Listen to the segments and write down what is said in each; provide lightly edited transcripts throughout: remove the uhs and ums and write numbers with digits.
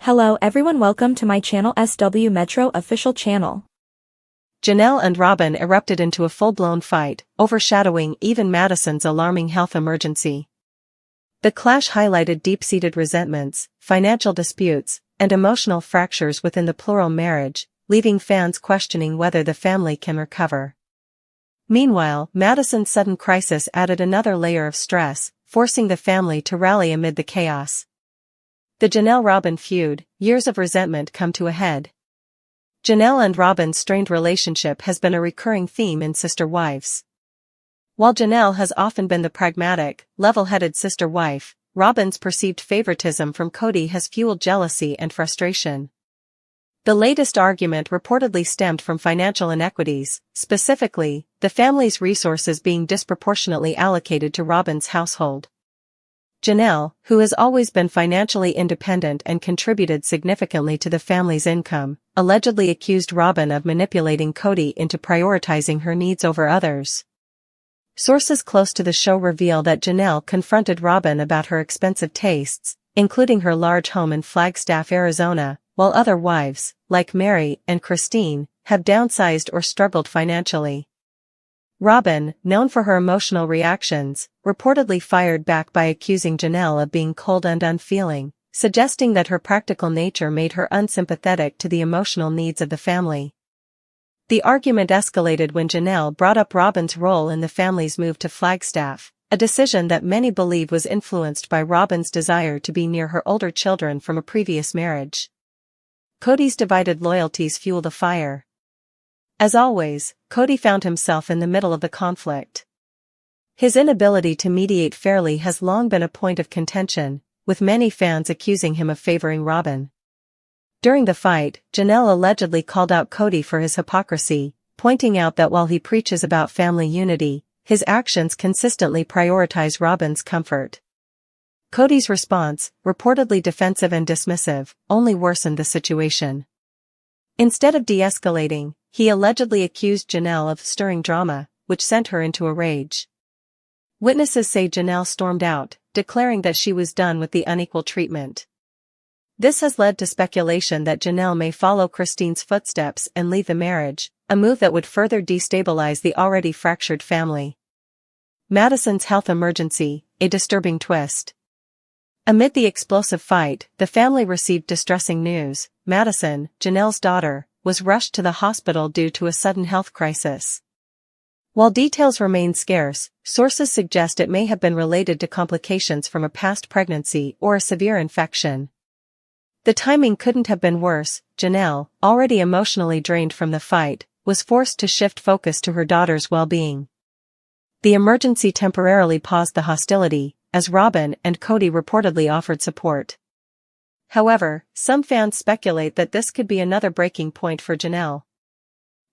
Hello everyone, welcome to my channel SW Metro official channel. Janelle&Robyn erupted into a full-blown fight, overshadowing even Madison's alarming health emergency. The clash highlighted deep-seated resentments, financial disputes, and emotional fractures within the plural marriage, leaving fans questioning whether the family can recover. Meanwhile, Madison's sudden crisis added another layer of stress, forcing the family to rally amid the chaos. The Janelle&Robyn feud, years of resentment come to a head. Janelle&Robyn's strained relationship has been a recurring theme in Sister Wives. While Janelle has often been the pragmatic, level-headed sister wife, Robyn's perceived favoritism from Cody has fueled jealousy and frustration. The latest argument reportedly stemmed from financial inequities, specifically, the family's resources being disproportionately allocated to Robyn's household. Janelle, who has always been financially independent and contributed significantly to the family's income, allegedly accused Robyn of manipulating Cody into prioritizing her needs over others. Sources close to the show reveal that Janelle confronted Robyn about her expensive tastes, including her large home in Flagstaff, Arizona, while other wives, like Mary and Christine, have downsized or struggled financially. Robyn, known for her emotional reactions, reportedly fired back by accusing Janelle of being cold and unfeeling, suggesting that her practical nature made her unsympathetic to the emotional needs of the family. The argument escalated when Janelle brought up Robyn's role in the family's move to Flagstaff, a decision that many believe was influenced by Robyn's desire to be near her older children from a previous marriage. Cody's divided loyalties fuel the fire. As always, Cody found himself in the middle of the conflict. His inability to mediate fairly has long been a point of contention, with many fans accusing him of favoring Robyn. During the fight, Janelle allegedly called out Cody for his hypocrisy, pointing out that while he preaches about family unity, his actions consistently prioritize Robyn's comfort. Cody's response, reportedly defensive and dismissive, only worsened the situation. Instead of de-escalating, he allegedly accused Janelle of stirring drama, which sent her into a rage. Witnesses say Janelle stormed out, declaring that she was done with the unequal treatment. This has led to speculation that Janelle may follow Christine's footsteps and leave the marriage, a move that would further destabilize the already fractured family. Madison's health emergency, a disturbing twist. Amid the explosive fight, the family received distressing news. Madison, Janelle's daughter, was rushed to the hospital due to a sudden health crisis. While details remain scarce, sources suggest it may have been related to complications from a past pregnancy or a severe infection. The timing couldn't have been worse. Janelle, already emotionally drained from the fight, was forced to shift focus to her daughter's well-being. The emergency temporarily paused the hostility, as Robyn and Cody reportedly offered support. However, some fans speculate that this could be another breaking point for Janelle.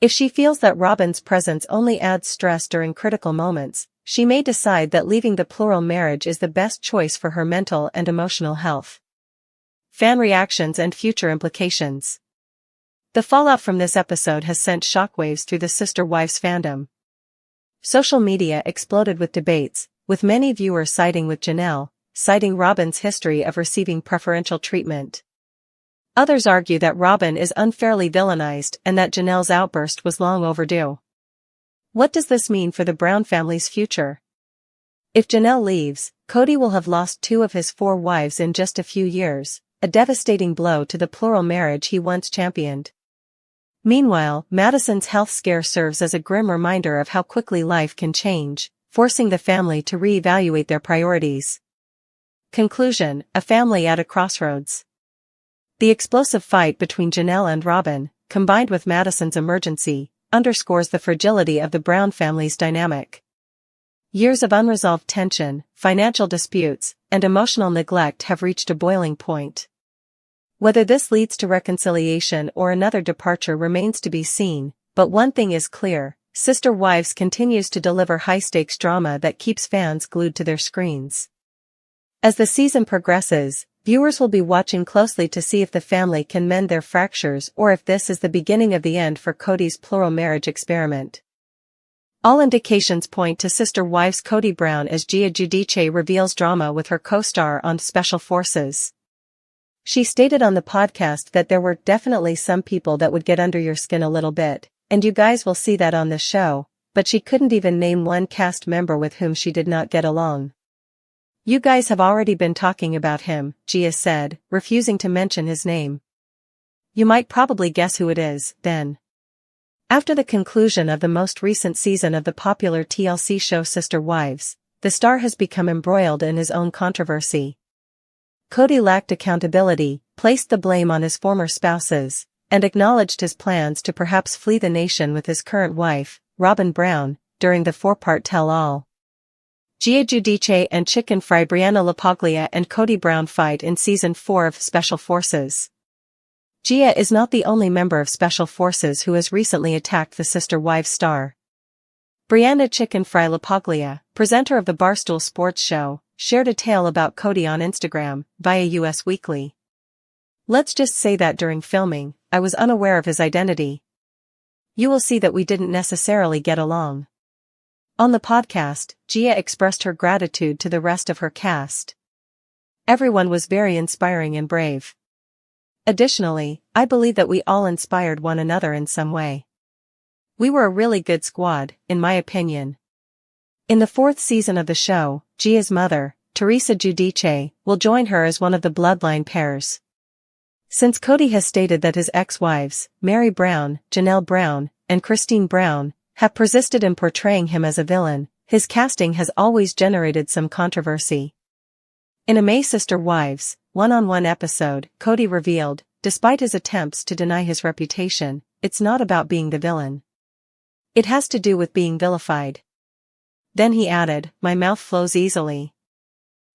If she feels that Robyn's presence only adds stress during critical moments, she may decide that leaving the plural marriage is the best choice for her mental and emotional health. Fan reactions and future implications. The fallout from this episode has sent shockwaves through the Sister Wives fandom. Social media exploded with debates, with many viewers siding with Janelle, citing Robyn's history of receiving preferential treatment. Others argue that Robyn is unfairly villainized and that Janelle's outburst was long overdue. What does this mean for the Brown family's future? If Janelle leaves, Cody will have lost 2 of his 4 wives in just a few years, a devastating blow to the plural marriage he once championed. Meanwhile, Madison's health scare serves as a grim reminder of how quickly life can change, forcing the family to reevaluate their priorities. Conclusion: a family at a crossroads. The explosive fight between Janelle&Robyn, combined with Madison's emergency, underscores the fragility of the Brown family's dynamic. Years of unresolved tension, financial disputes, and emotional neglect have reached a boiling point. Whether this leads to reconciliation or another departure remains to be seen, but one thing is clear: Sister Wives continues to deliver high-stakes drama that keeps fans glued to their screens. As the season progresses, viewers will be watching closely to see if the family can mend their fractures or if this is the beginning of the end for Cody's plural marriage experiment. All indications point to Sister Wives Cody Brown as Gia Giudice reveals drama with her co-star on Special Forces. She stated on the podcast that there were definitely some people that would get under your skin a little bit, and you guys will see that on the show, but she couldn't even name one cast member with whom she did not get along. You guys have already been talking about him, Gia said, refusing to mention his name. You might probably guess who it is, then. After the conclusion of the most recent season of the popular TLC show Sister Wives, the star has become embroiled in his own controversy. Cody lacked accountability, placed the blame on his former spouses, and acknowledged his plans to perhaps flee the nation with his current wife, Robyn Brown, during the four-part tell-all. Gia Giudice and Chicken Fry Brianna LaPaglia and Cody Brown fight in Season 4 of Special Forces. Gia is not the only member of Special Forces who has recently attacked the Sister Wives star. Brianna Chicken Fry LaPaglia, presenter of the Barstool Sports Show, shared a tale about Cody on Instagram, via US Weekly. Let's just say that during filming, I was unaware of his identity. You will see that we didn't necessarily get along. On the podcast, Gia expressed her gratitude to the rest of her cast. Everyone was very inspiring and brave. Additionally, I believe that we all inspired one another in some way. We were a really good squad, in my opinion. In the 4th season of the show, Gia's mother, Teresa Giudice, will join her as one of the bloodline pairs. Since Cody has stated that his ex-wives, Mary Brown, Janelle Brown, and Christine Brown, have persisted in portraying him as a villain, his casting has always generated some controversy. In a May Sister Wives, one-on-one episode, Cody revealed, despite his attempts to deny his reputation, it's not about being the villain. It has to do with being vilified. Then he added, my mouth flows easily.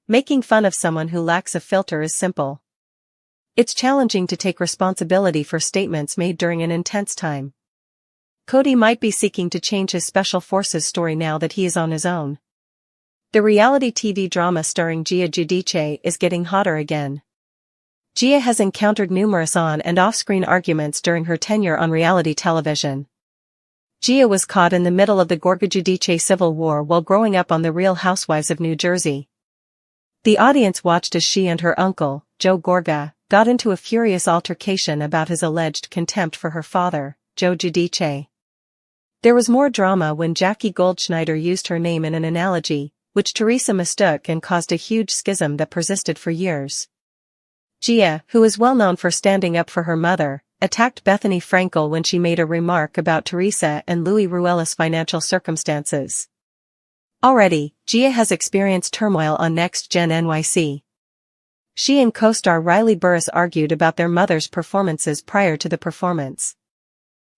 Making fun of someone who lacks a filter is simple. It's challenging to take responsibility for statements made during an intense time. Cody might be seeking to change his Special Forces story now that he is on his own. The reality TV drama starring Gia Giudice is getting hotter again. Gia has encountered numerous on- and off-screen arguments during her tenure on reality television. Gia was caught in the middle of the Gorga Giudice civil war while growing up on The Real Housewives of New Jersey. The audience watched as she and her uncle, Joe Gorga, got into a furious altercation about his alleged contempt for her father, Joe Giudice. There was more drama when Jackie Goldschneider used her name in an analogy, which Teresa mistook and caused a huge schism that persisted for years. Gia, who is well known for standing up for her mother, attacked Bethany Frankel when she made a remark about Teresa and Louis Ruela's financial circumstances. Already, Gia has experienced turmoil on Next Gen NYC. She and co-star Riley Burris argued about their mother's performances prior to the performance.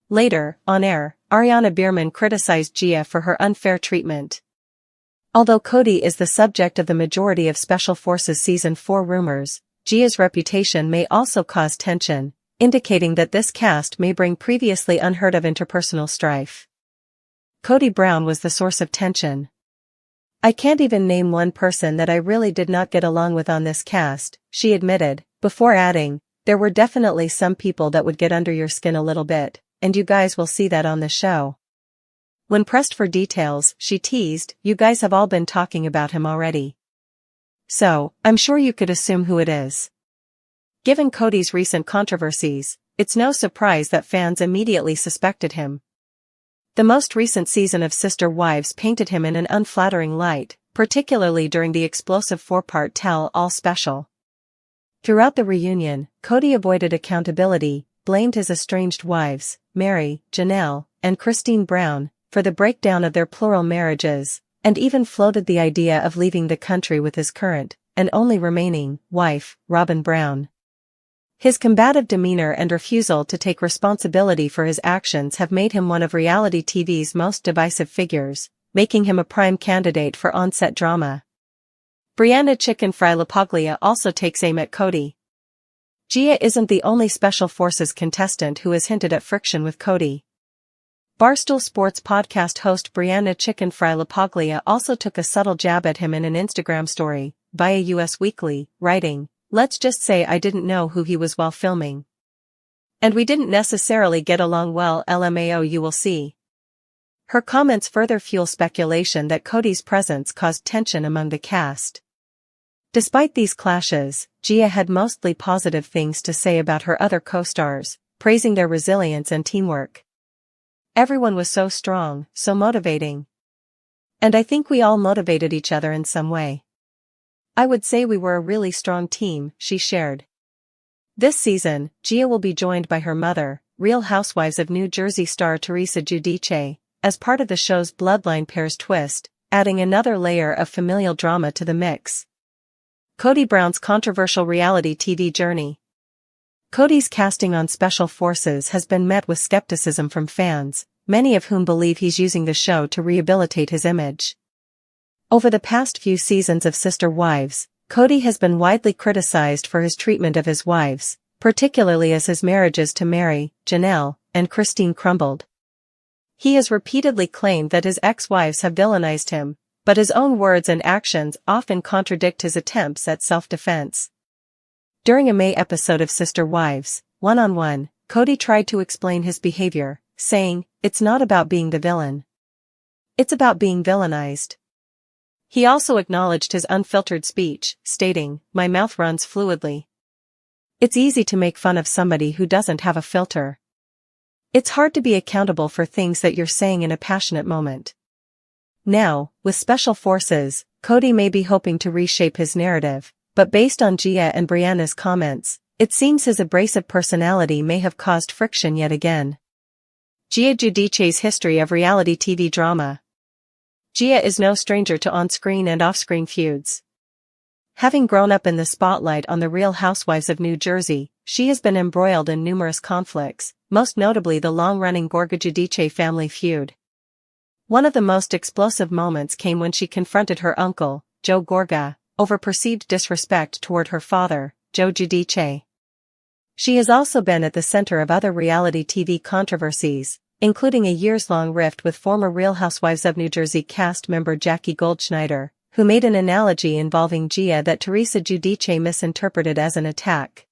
Later, on air, Ariana Bierman criticized Gia for her unfair treatment. Although Cody is the subject of the majority of Special Forces Season 4 rumors, Gia's reputation may also cause tension, indicating that this cast may bring previously unheard-of interpersonal strife. Cody Brown was the source of tension. I can't even name one person that I really did not get along with on this cast, she admitted, before adding, there were definitely some people that would get under your skin a little bit, and you guys will see that on the show. When pressed for details, she teased, you guys have all been talking about him already. So, I'm sure you could assume who it is. Given Cody's recent controversies, it's no surprise that fans immediately suspected him. The most recent season of Sister Wives painted him in an unflattering light, particularly during the explosive 4-part tell-all special. Throughout the reunion, Cody avoided accountability, blamed his estranged wives, Mary, Janelle, and Christine Brown, for the breakdown of their plural marriages, and even floated the idea of leaving the country with his current, and only remaining, wife, Robyn Brown. His combative demeanor and refusal to take responsibility for his actions have made him one of reality TV's most divisive figures, making him a prime candidate for on-set drama. Brianna Chicken Fry LaPaglia also takes aim at Cody. Gia isn't the only Special Forces contestant who has hinted at friction with Cody. Barstool Sports podcast host Brianna Chicken Fry LaPaglia also took a subtle jab at him in an Instagram story, via US Weekly, writing, let's just say I didn't know who he was while filming. And we didn't necessarily get along well, LMAO, you will see. Her comments further fuel speculation that Cody's presence caused tension among the cast. Despite these clashes, Gia had mostly positive things to say about her other co-stars, praising their resilience and teamwork. Everyone was so strong, so motivating. And I think we all motivated each other in some way. I would say we were a really strong team, she shared. This season, Gia will be joined by her mother, Real Housewives of New Jersey star Teresa Giudice, as part of the show's Bloodline Pairs twist, adding another layer of familial drama to the mix. Kody Brown's controversial reality TV journey. Kody's casting on Special Forces has been met with skepticism from fans, many of whom believe he's using the show to rehabilitate his image. Over the past few seasons of Sister Wives, Kody has been widely criticized for his treatment of his wives, particularly as his marriages to Mary, Janelle, and Christine crumbled. He has repeatedly claimed that his ex-wives have villainized him, but his own words and actions often contradict his attempts at self-defense. During a May episode of Sister Wives, One-on-One, Kody tried to explain his behavior, saying, "It's not about being the villain. It's about being villainized." He also acknowledged his unfiltered speech, stating, "My mouth runs fluidly. It's easy to make fun of somebody who doesn't have a filter. It's hard to be accountable for things that you're saying in a passionate moment." Now, with Special Forces, Kody may be hoping to reshape his narrative, but based on Gia and Brianna's comments, it seems his abrasive personality may have caused friction yet again. Gia Giudice's history of reality TV drama. Gia is no stranger to on-screen and off-screen feuds. Having grown up in the spotlight on the Real Housewives of New Jersey, she has been embroiled in numerous conflicts, most notably the long-running Gorga-Giudice family feud. One of the most explosive moments came when she confronted her uncle, Joe Gorga, over perceived disrespect toward her father, Joe Giudice. She has also been at the center of other reality TV controversies, including a years-long rift with former Real Housewives of New Jersey cast member Jackie Goldschneider, who made an analogy involving Gia that Teresa Giudice misinterpreted as an attack.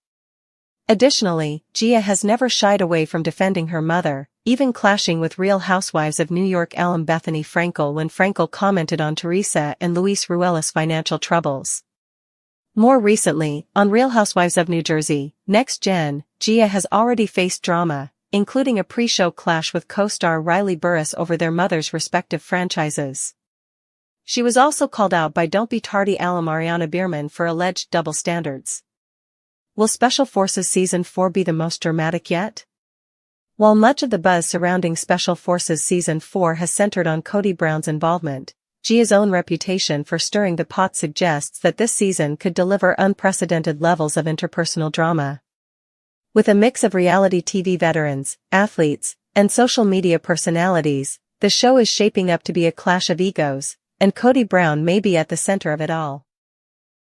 Additionally, Gia has never shied away from defending her mother, even clashing with Real Housewives of New York alum Bethany Frankel when Frankel commented on Teresa and Luis Ruelas' financial troubles. More recently, on Real Housewives of New Jersey, Next Gen, Gia has already faced drama, including a pre-show clash with co-star Riley Burris over their mothers' respective franchises. She was also called out by Don't Be Tardy alum Ariana Bierman for alleged double standards. Will Special Forces Season 4 be the most dramatic yet? While much of the buzz surrounding Special Forces Season 4 has centered on Kody Brown's involvement, Gia's own reputation for stirring the pot suggests that this season could deliver unprecedented levels of interpersonal drama. With a mix of reality TV veterans, athletes, and social media personalities, the show is shaping up to be a clash of egos, and Kody Brown may be at the center of it all.